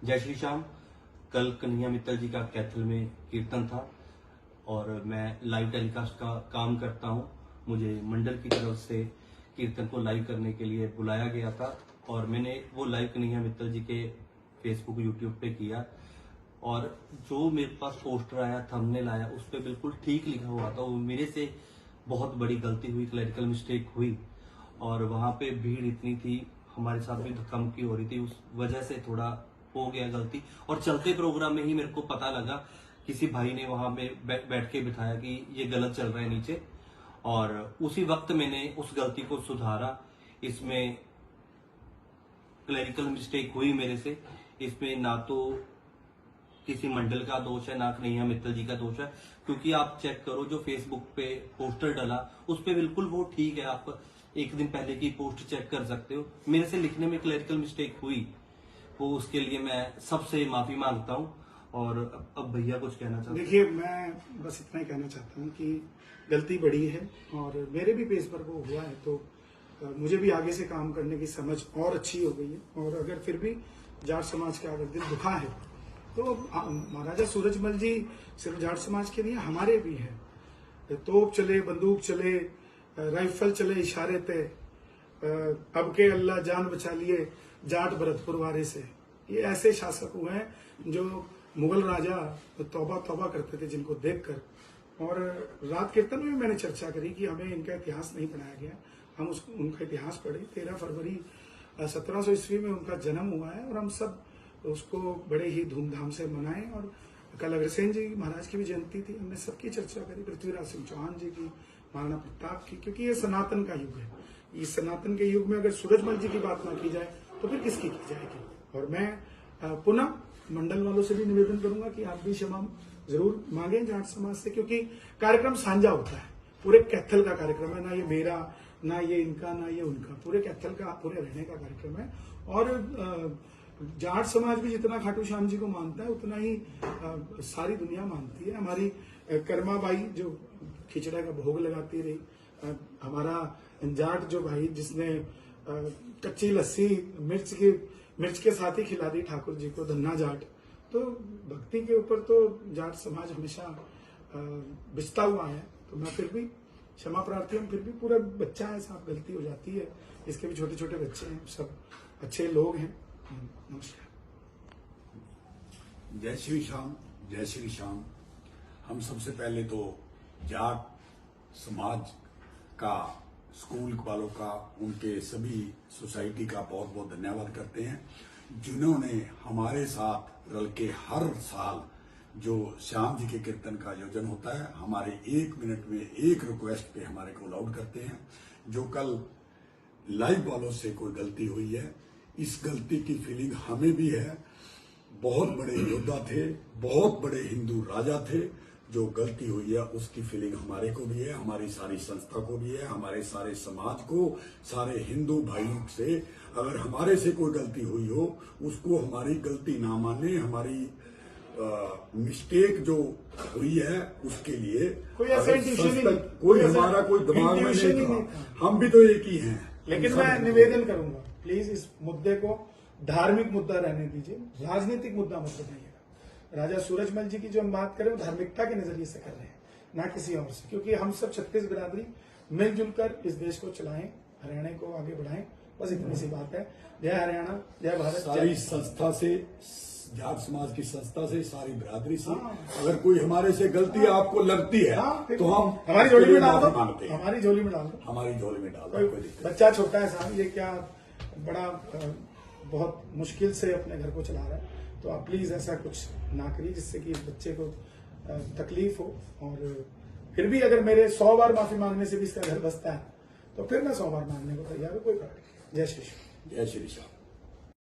जय श्री श्याम। कल कन्हैया मित्तल जी का कैथल में कीर्तन था और मैं लाइव टेलीकास्ट का काम करता हूं। मुझे मंडल की तरफ से कीर्तन को लाइव करने के लिए बुलाया गया था और मैंने वो लाइव कन्हैया मित्तल जी के फेसबुक यूट्यूब पे किया और जो मेरे पास पोस्टर आया, थंबनेल आया, उस पर बिल्कुल ठीक लिखा हुआ था। वो मेरे से बहुत बड़ी गलती हुई, क्लरिकल मिस्टेक हुई और वहां पे भीड़ इतनी थी, हमारे साथ भी धक्का-मुक्की हो रही थी, उस वजह से थोड़ा हो गया गलती। और चलते प्रोग्राम में ही मेरे को पता लगा, किसी भाई ने वहां पे बैठ के बिठाया कि ये गलत चल रहा है नीचे, और उसी वक्त मैंने उस गलती को सुधारा। इसमें क्लरिकल मिस्टेक हुई मेरे से, इसमें ना तो किसी मंडल का दोष है ना कन्हैया मित्तल जी का दोष है, क्योंकि आप चेक करो जो फेसबुक पे पोस्टर डला उस पे बिल्कुल वो ठीक है। आप एक दिन पहले की पोस्ट चेक कर सकते हो। मेरे से लिखने में क्लरिकल मिस्टेक हुई, वो उसके लिए मैं सबसे माफी मांगता हूं। और अब भैया कुछ कहना चाहते हैं? देखिए, मैं बस इतना ही कहना चाहता हूं कि गलती बड़ी है और मेरे भी पेज पर वो हुआ है, तो मुझे भी आगे से काम करने की समझ और अच्छी हो गई है। और अगर फिर भी जाट समाज का अगर दिल दुखा है तो महाराजा सूरजमल जी सिर्फ जाट समाज के नहीं, हमारे भी हैं। तोप चले, बंदूक चले, राइफल चले इशारे पे, अब के अल्लाह जान बचा लिए जाट भरतपुर वारे से। ये ऐसे शासक हुए हैं जो मुगल राजा तौबा तौबा करते थे जिनको देखकर। और रात कीर्तन में मैंने चर्चा करी कि हमें इनका इतिहास नहीं पढ़ाया गया, हम उनका इतिहास पढ़े। 13 फरवरी 1700 ईस्वी में उनका जन्म हुआ है और हम सब उसको बड़े ही धूमधाम से मनाएं। और कल अग्रसेन जी महाराज की भी जयंती थी, हमने सबकी चर्चा करी, पृथ्वीराज सिंह चौहान जी की, महाराणा प्रताप की, क्योंकि ये सनातन का युग है। इस सनातन के युग में अगर सूरजमल जी की बात ना की जाए तो फिर किसकी की जाएगी। और मैं पुनः मंडल वालों से भी निवेदन करूंगा कि आप भी क्षमा जरूर मांगे जाट समाज से, क्योंकि कार्यक्रम साझा होता है, पूरे कैथल का कार्यक्रम है, ना ये मेरा, ना ये इनका, ना ये उनका, पूरे कैथल का, पूरे रहने का कार्यक्रम है। और जाट समाज भी जितना खाटू श्याम जी को मानता है उतना ही सारी दुनिया मानती है। हमारी कर्मा बाई जो खिचड़ा का भोग लगाती रही, हमारा जाट जो भाई जिसने कच्ची लस्सी मिर्च के साथ ही खिला दी ठाकुर जी को, धन्ना जाट। तो भक्ति के ऊपर तो जाट समाज हमेशा बिचता हुआ है। तो मैं फिर भी क्षमा प्रार्थी हूँ, फिर भी पूरा बच्चा है साहब, गलती हो जाती है, इसके भी छोटे छोटे बच्चे हैं, सब अच्छे लोग हैं। नमस्कार। जय श्री श्याम, जय श्री श्याम। हम सबसे पहले तो जाट समाज का, स्कूल वालों का, उनके सभी सोसाइटी का बहुत बहुत धन्यवाद करते हैं, जिन्होंने हमारे साथ रल के हर साल जो श्याम जी के कीर्तन का आयोजन होता है, हमारे 1 मिनट में एक रिक्वेस्ट पे हमारे को अलाउड करते हैं। जो कल लाइव वालों से कोई गलती हुई है, इस गलती की फीलिंग हमें भी है। बहुत बड़े योद्धा थे, बहुत बड़े हिंदू राजा थे, जो गलती हुई है उसकी फीलिंग हमारे को भी है, हमारी सारी संस्था को भी है, हमारे सारे समाज को, सारे हिंदू भाइयों से। अगर हमारे से कोई गलती हुई हो, उसको हमारी गलती ना माने, हमारी मिस्टेक जो हुई है उसके लिए कोई हमारा कोई दिमाग में नहीं था, हम भी तो एक ही हैं। लेकिन मैं निवेदन करूंगा, प्लीज इस मुद्दे को धार्मिक मुद्दा रहने दीजिए, राजनीतिक मुद्दा मत बनाइएगा। राजा सूरजमल जी की जो हम बात करें वो धार्मिकता के नजरिए से कर रहे हैं, ना किसी और से, क्योंकि हम सब 36 बिरादरी मिलजुल कर इस देश को चलाएं, हरियाणा को आगे बढ़ाएं, बस इतनी सी बात है। जय हरियाणा, जय भारत। सारी संस्था से, जाट समाज की संस्था से, सारी बिरादरी से अगर कोई हमारे से गलती आपको लगती है तो हम हमारी झोली में डाल दो, मांगते हैं, हमारी झोली में डाल दो, हमारी झोली में डाल दो। बच्चा छोटा है साहब, ये क्या बड़ा बहुत मुश्किल से अपने घर को चला रहा है, तो आप प्लीज ऐसा कुछ ना करिए जिससे कि इस बच्चे को तकलीफ हो। और फिर भी अगर मेरे 100 बार माफी मांगने से भी इसका घर बसता है तो फिर मैं 100 बार मांगने को तैयार हूँ, कोई बात नहीं। जय श्री श्याम। जय श्री श्याम।